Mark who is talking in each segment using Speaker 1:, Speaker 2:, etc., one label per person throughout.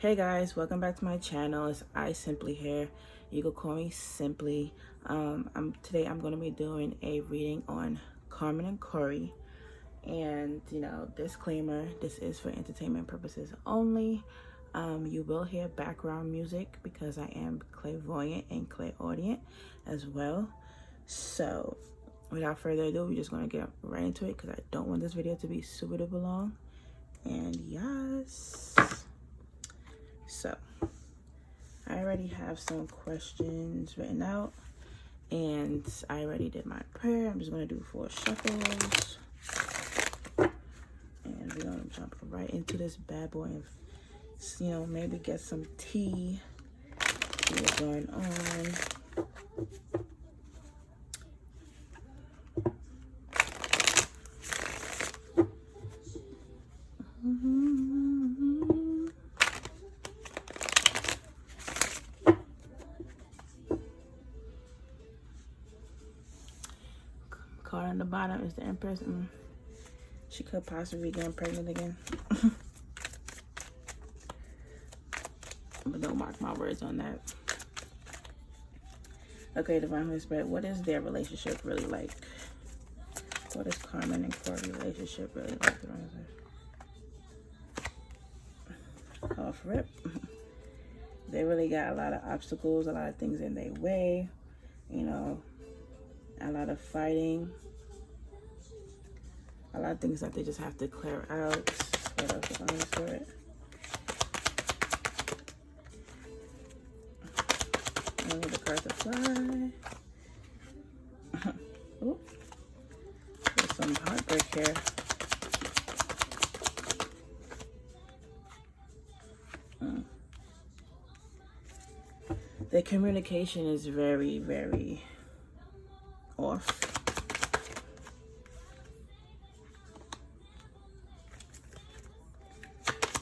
Speaker 1: Hey guys, welcome back to my channel. It's I Simply here. You can call me Simply. Today I'm going to be doing a reading on Carmen and Corey. And disclaimer, this is for entertainment purposes only. You will hear background music because I am clairvoyant and clairaudient as well. So without further ado, we're just going to get right into it because I don't want this video to be super duper long. And yes. So I already have some questions written out and I already did my prayer. I'm just going to do 4 shuffles and we're going to jump right into this bad boy and, maybe get some tea, see what's going on. Card on the bottom is the Empress. She could possibly be getting pregnant again. But don't mark my words on that. Okay, Divine Holy Spirit, what is their relationship really like? What is Carmen and Corey's relationship really like? Off rip. They really got a lot of obstacles, a lot of things in their way. A lot of fighting. A lot of things that they just have to clear out. What else is on the Spirit? I need the card to fly. Ooh. There's some heartbreak here. Their communication is very, very off.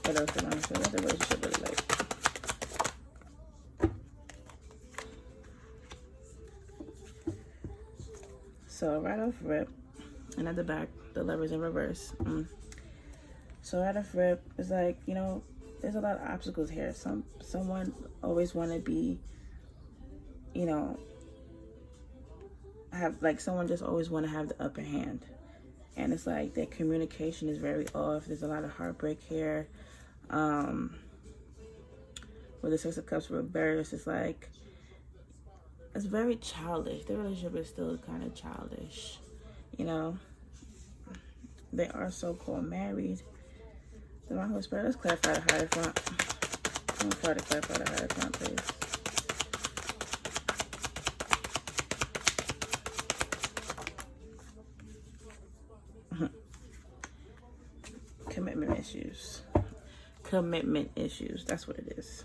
Speaker 1: What else is on the Spirit? What's the relationship really like? So right off rip, and at the back, the Lovers in reverse. So right off rip, it's like, there's a lot of obstacles here. Someone always want to be, someone just always want to have the upper hand. And it's like their communication is very off. There's a lot of heartbreak here. With the Six of Cups reverse, it's like, it's very childish. The relationship is still kind of childish. They are so-called married. Divine Holy Spirit, let's clarify the higher front. I'm going to try to clarify the higher front, please. Commitment issues. Commitment issues. That's what it is.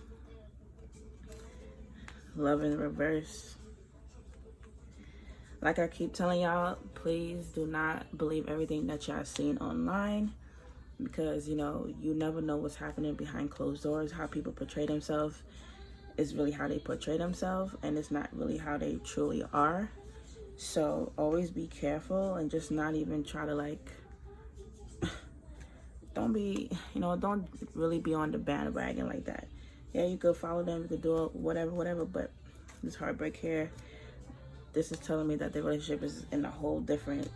Speaker 1: Love in reverse. Like I keep telling y'all, please do not believe everything that y'all seen online. Because, you never know what's happening behind closed doors. How people portray themselves is really how they portray themselves. And it's not really how they truly are. So always be careful and just not even try to don't be, don't really be on the bandwagon like that. Yeah, you could follow them, you could do whatever, but this heartbreak here, this is telling me that the relationship is in a whole different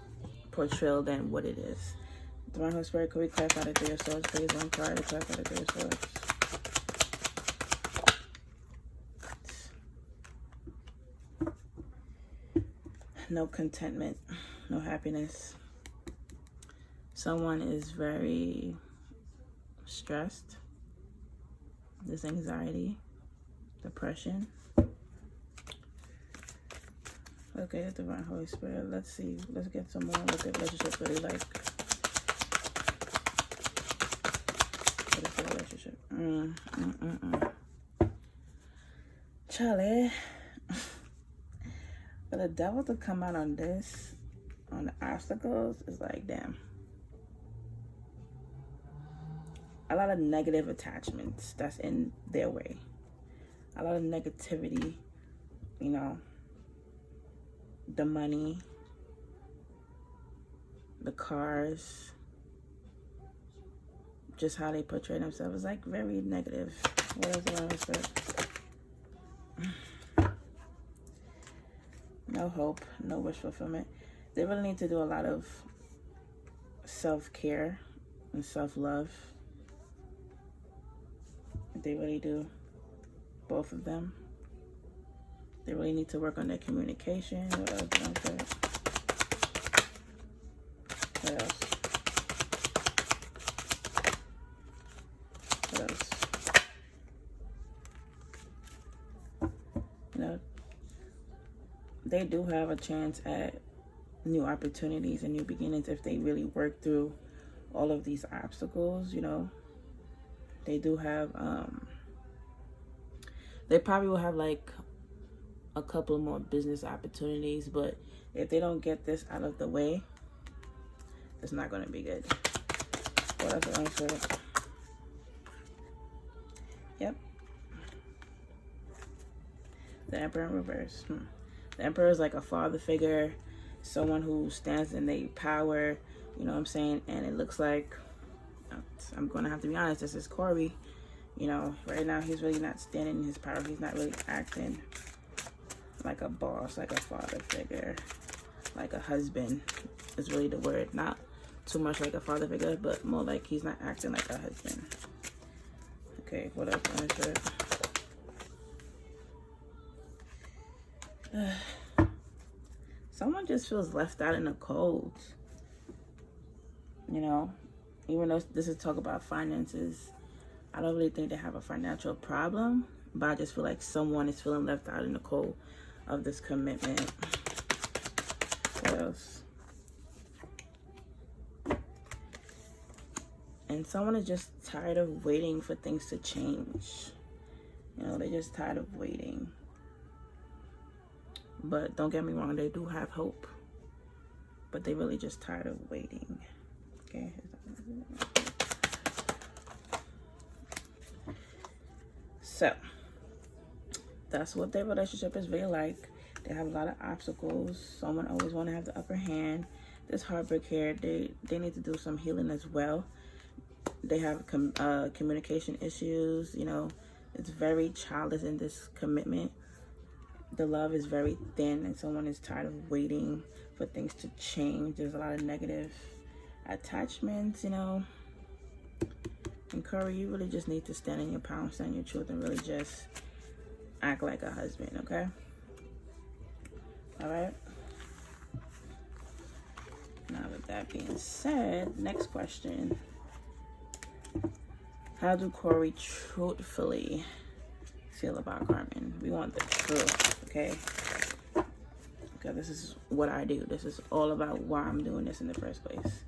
Speaker 1: portrayal than what it is. Divine Holy Spirit, could we clarify the 3 of Swords, please? One card to clarify the 3 of Swords. No contentment, no happiness. Someone is very stressed. There's anxiety, depression. Okay, the Divine Holy Spirit. Let's see. Let's get some more. What the relationship really like. What is the relationship? Charlie. For the devil to come out on this, on the obstacles, is like, damn. A lot of negative attachments that's in their way. A lot of negativity, the money, the cars, just how they portray themselves is like very negative. What else do I expect? No hope, no wish fulfillment. They really need to do a lot of self-care and self-love. They really do. Both of them. They really need to work on their communication. What else do I expect? What else? What else? You know, they do have a chance at new opportunities and new beginnings if they really work through all of these obstacles. You know, they do have they probably will have like a couple more business opportunities, but if they don't get this out of the way, it's not going to be good. What else am I saying? Yep. The Emperor in reverse. The Emperor is like a father figure, someone who stands in their power, you know what I'm saying? And it looks like, I'm going to have to be honest, this is Corey. You know, right now he's really not standing in his power. He's not really acting like a boss, like a father figure, like a husband is really the word. Not too much like a father figure, but more like he's not acting like a husband. Okay, what else am I saying? Someone just feels left out in the cold. You know, even though this is talk about finances, I don't really think they have a financial problem, but I just feel like someone is feeling left out in the cold of this commitment. What else? And someone is just tired of waiting for things to change. You know, they're just tired of waiting. But don't get me wrong, they do have hope. But they really just tired of waiting. Okay. So, that's what their relationship is really like. They have a lot of obstacles. Someone always want to have the upper hand. This heartbreak here, they need to do some healing as well. They have communication issues. You know, it's very childish in this commitment. The love is very thin and someone is tired of waiting for things to change. There's a lot of negative attachments, you know. And Corey, you really just need to stand in your power, stand in your truth, and really just act like a husband, okay? All right? Now, with that being said, next question. How do Corey truthfully feel about Carmen? We want the truth, okay? Okay, this is what I do. This is all about why I'm doing this in the first place.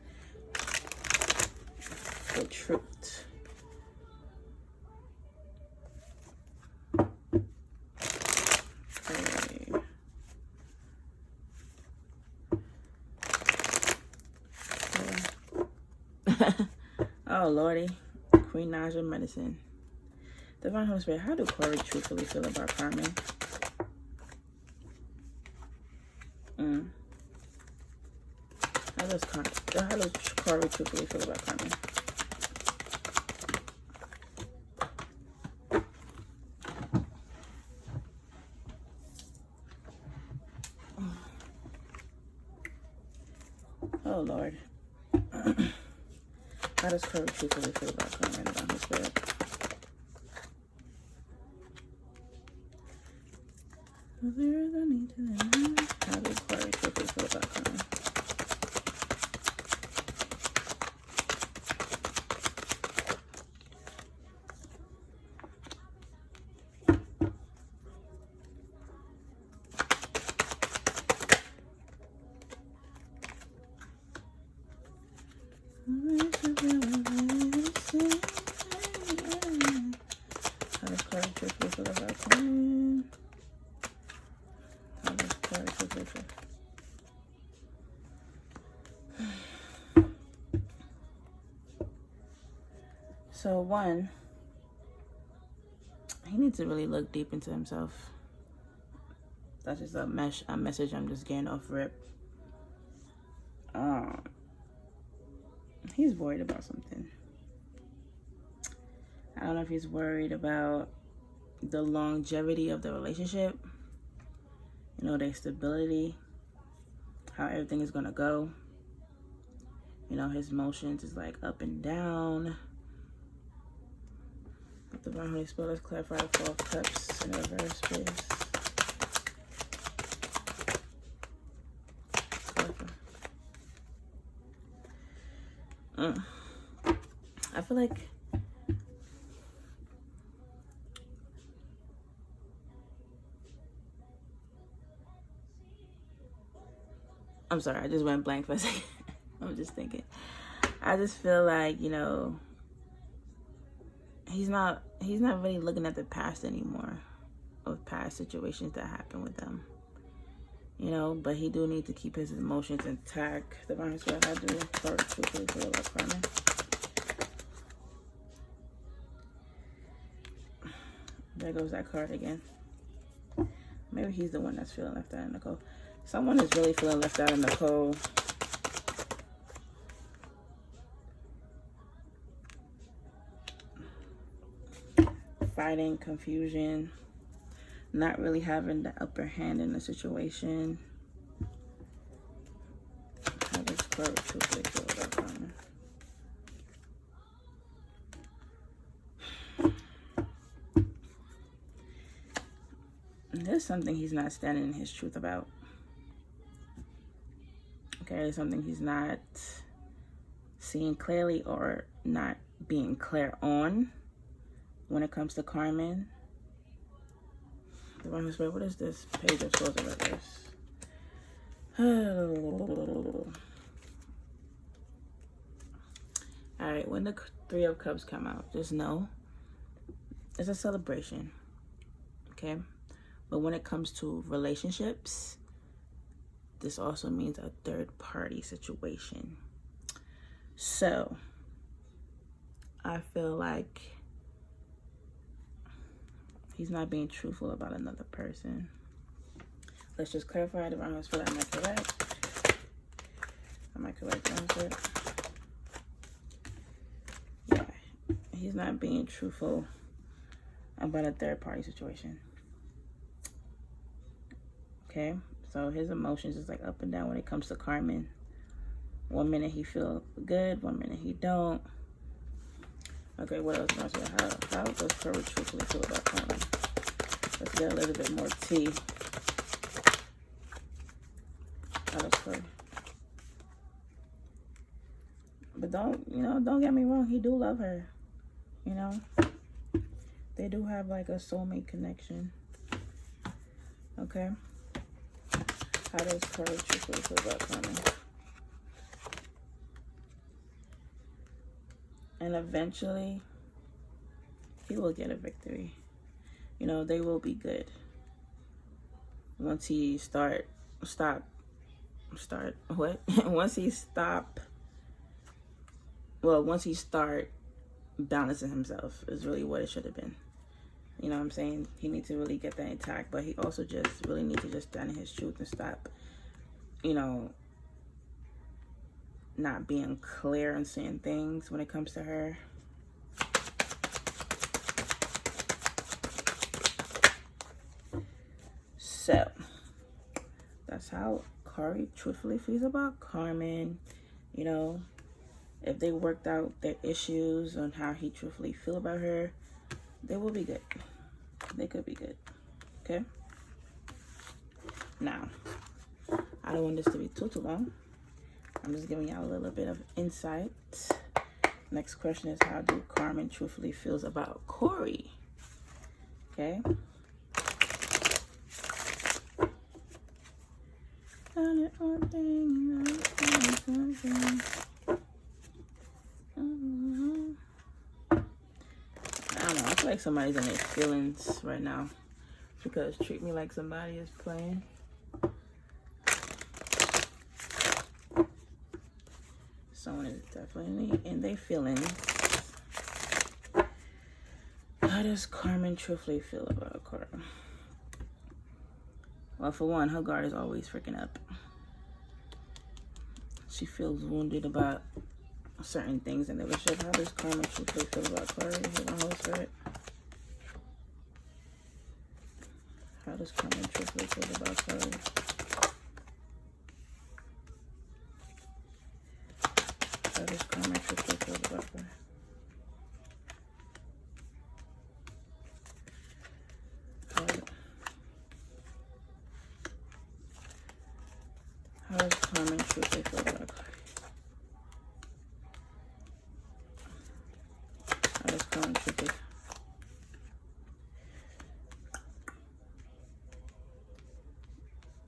Speaker 1: The truth. Okay. Oh, Lordy. Queen Naja Medicine. Divine Holy Spirit, how do Corey truthfully feel about Carmen? How does Corey truthfully feel about Carmen? Oh, Lord. How does Corey truthfully feel about Carmen? Divine Holy Spirit. There is a need to know. How does Corey truthfully feel about Carmen? So one, he needs to really look deep into himself. That's just a message I'm just getting off rip. He's worried about something. I don't know if he's worried about the longevity of the relationship, you know, their stability, how everything is going to go. You know, his emotions is like up and down. With the Divine Holy Spirit, let's clarify the Four of Cups in reverse, please. I feel like I'm sorry, I just went blank for a second. I'm just thinking. I just feel like, you know, he's not really looking at the past anymore, of past situations that happened with them. You know, but he do need to keep his emotions intact. The Divine Spirit, I do start quickly to the karma. There goes that card again. Maybe he's the one that's feeling left out in the cold. Someone is really feeling left out in the cold. Fighting, confusion, not really having the upper hand in the situation. How does card truthfully feel about karma? There's something he's not standing in his truth about. Okay, there's something he's not seeing clearly or not being clear on when it comes to Carmen. The Divine Spirit, what is this? Page of Swords in reverse. Alright, when the Three of Cups come out, just know it's a celebration. Okay? But when it comes to relationships, this also means a third party situation. So, I feel like he's not being truthful about another person. Let's just clarify the Divine Spirit. Am I correct? Am I correct, Divine Spirit? Yeah. He's not being truthful about a third party situation. Okay? So his emotions is like up and down when it comes to Carmen. One minute he feel good, one minute he don't. Okay, what else? How does courage truthfully feel about Carmen? Let's get a little bit more tea. How does courage? But don't get me wrong, he do love her. You know? They do have like a soulmate connection. Okay? How does courage truthfully feel about Carmen? And eventually, he will get a victory. You know, they will be good. Once he once he start balancing himself is really what it should have been. You know what I'm saying? He needs to really get that intact, but he also just really needs to just stand in his truth and stop, you know, not being clear and saying things when it comes to her. So, that's how Kari truthfully feels about Carmen. You know, if they worked out their issues on how he truthfully feel about her, they will be good. They could be good. Okay? Now, I don't want this to be too long. I'm just giving y'all a little bit of insight. Next question is, how do Carmen truthfully feels about Corey? Okay? I don't know. I feel like somebody's in their feelings right now because Treat Me Like Somebody is playing. Someone is definitely in their feelings. How does Carmen truthfully feel about Cora? Well, for one, her guard is always freaking up. She feels wounded about certain things in the relationship. How does karma truthfully feel about Corey? Hold on, hold spirit. How does karma truthfully feel about Corey? How does karma truthfully feel about Corey? How does karma truthfully feel about Corey? How does karma truthfully?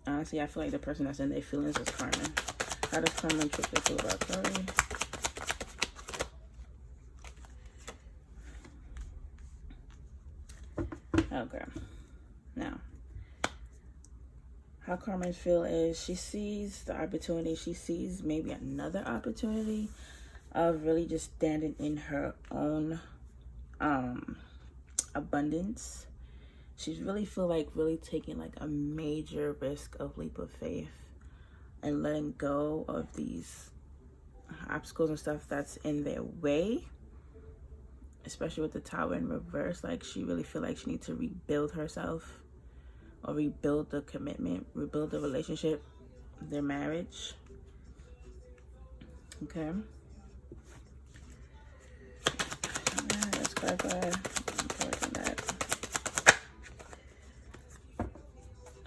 Speaker 1: Honestly, I feel like the person that's in their feelings is Carmen. How does Carmen truthfully feel about Corey? Okay. Now, how Carmen feel is she sees the opportunity. She sees maybe another opportunity of really just standing in her own abundance. She's really feel like really taking like a major risk of leap of faith and letting go of these obstacles and stuff that's in their way, especially with the Tower in reverse. Like she really feel like she needs to rebuild herself or rebuild the commitment, rebuild the relationship, their marriage. Okay. Let's clarify.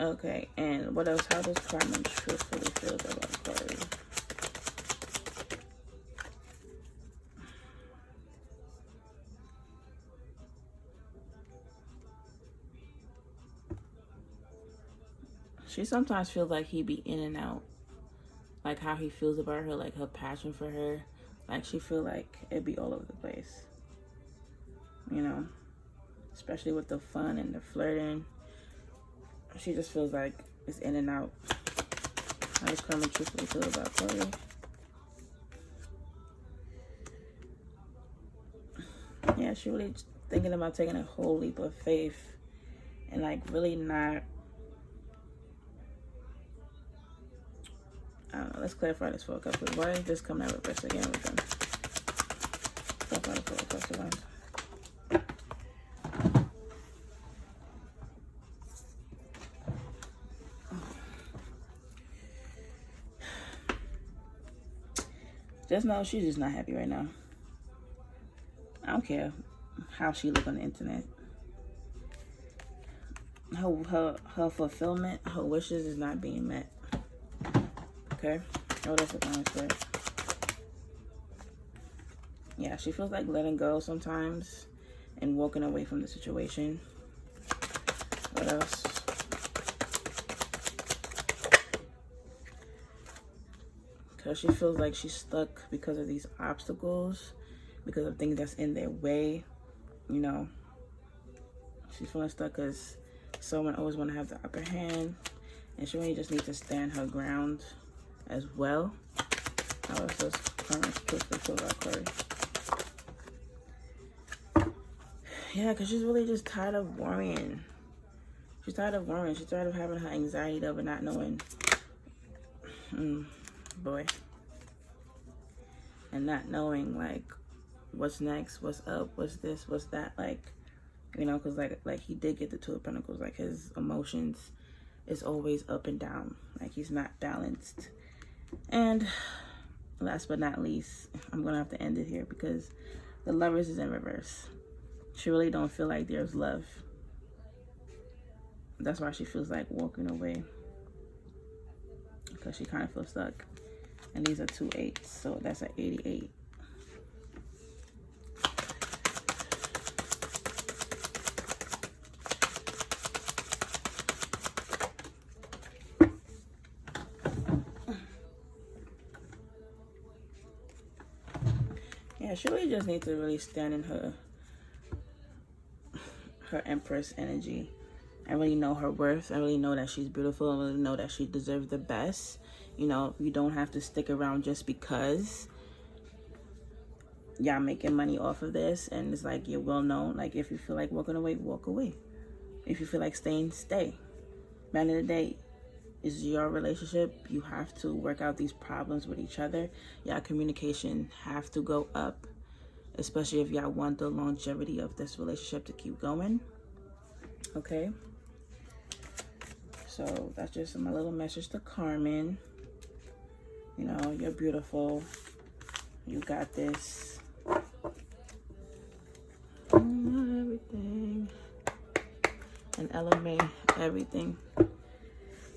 Speaker 1: Okay, and what else? How does Carmen truthfully feel about Corey? She sometimes feels like he be in and out. Like how he feels about her, like her passion for her. Like she feel like it'd be all over the place. You know? Especially with the fun and the flirting. She just feels like it's in and out. How does Carmen truthfully feel about Corey? Yeah, she really thinking about taking a whole leap of faith and like really not, I don't know, let's clarify this for a couple. Why is this coming out reverse again with them? Clarify the four cups of wands. Just know she's just not happy right now. I don't care how she look on the internet. Her fulfillment, her wishes is not being met. Okay? What else is going on? Yeah, she feels like letting go sometimes and walking away from the situation. What else? Because she feels like she's stuck because of these obstacles, because of things that's in their way. You know, she's feeling stuck because someone always want to have the upper hand, and she really just needs to stand her ground as well. How else does Carmen feel about Corey? Yeah, because she's really just tired of worrying. She's tired of worrying. She's tired of having her anxiety over not knowing. Boy. And not knowing, like, what's next, what's up, what's this, what's that, like, you know, because, like he did get the Two of Pentacles. Like, his emotions is always up and down. Like, he's not balanced. And last but not least, I'm going to have to end it here because the Lovers is in reverse. She really don't feel like there's love. That's why she feels like walking away. Because she kind of feels stuck. And these are 2 8s, so that's an 88. Yeah, she really just needs to really stand in her Empress energy. I really know her worth. I really know that she's beautiful. I really know that she deserves the best. You know, you don't have to stick around just because y'all making money off of this. And it's like, you're well known. Like, if you feel like walking away, walk away. If you feel like staying, stay. At the end of the day, is your relationship. You have to work out these problems with each other. Y'all communication have to go up, especially if y'all want the longevity of this relationship to keep going. Okay? So that's just my little message to Carmen. You know, you're beautiful. You got this. Everything. And elevate everything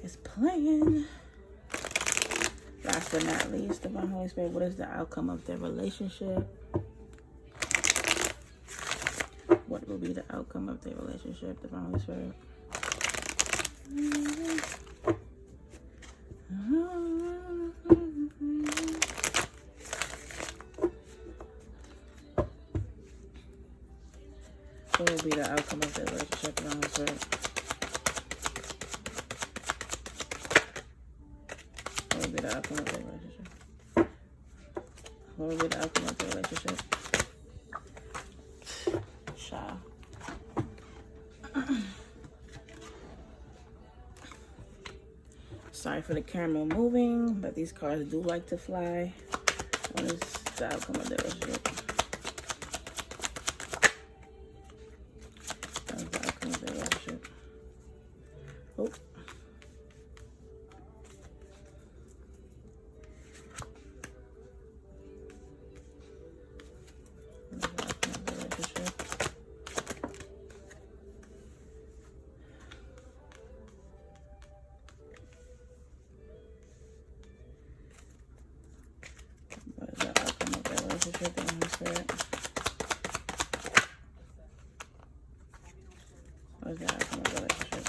Speaker 1: is playing. Last but not least, Divine Holy Spirit, what is the outcome of their relationship? What will be the outcome of their relationship, Divine Holy Spirit? What will be the outcome of their relationship, Divine Holy Spirit? What will be the outcome of their relationship? What will be the outcome of their relationship? Child. Sorry for the camera moving, but these cars do like to fly. What is the outcome of their relationship? What is the outcome of their relationship? Oh. What is the outcome of the relationship?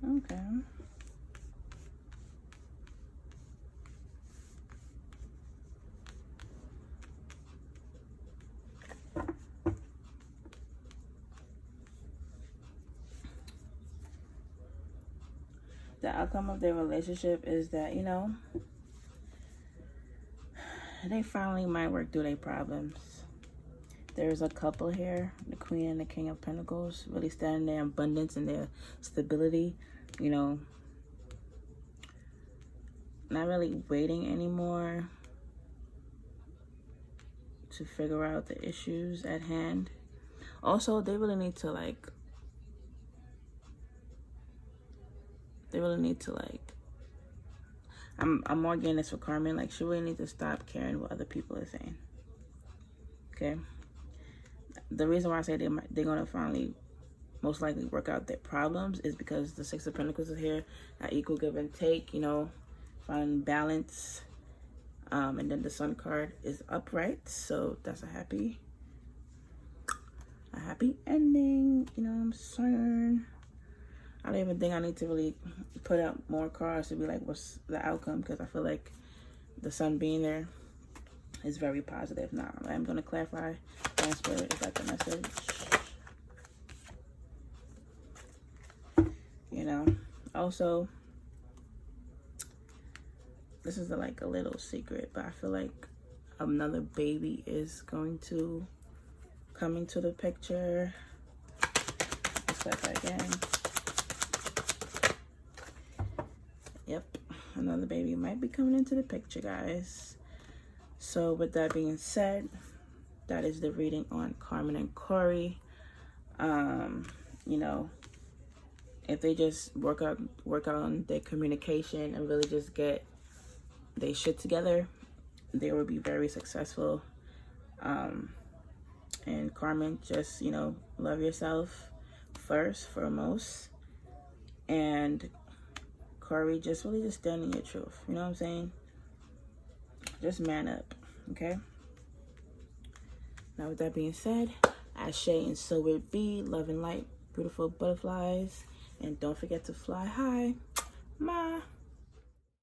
Speaker 1: Okay. The outcome of their relationship is that, you know, they finally might work through their problems. There's a couple here, the Queen and the King of Pentacles, really standing their abundance and their stability, you know, not really waiting anymore to figure out the issues at hand. Also, they really need to like, I'm more getting this for Carmen, like she really needs to stop caring what other people are saying. Okay? The reason why I say they're going to finally most likely work out their problems is because the Six of Pentacles is here, that equal give and take, you know, find balance. And then the Sun card is upright, so that's a happy ending, you know what I'm saying? I don't even think I need to really put out more cards to be like, what's the outcome? Because I feel like the Sun being there is very positive. Now, I'm going to clarify. Spirit, is that the message? You know, also, this is like a little secret, but I feel like another baby is going to come into the picture. Let's clarify again. Yep, another baby might be coming into the picture, guys. So with that being said, that is the reading on Carmen and Corey. You know, if they just work on their communication and really just get their shit together, they will be very successful. And Carmen, just, you know, love yourself first, foremost. And Corey, just really just stand in your truth. You know what I'm saying? Just man up, okay? Now with that being said, Ashe and so it be. Love and light, beautiful butterflies. And don't forget to fly high. Ma.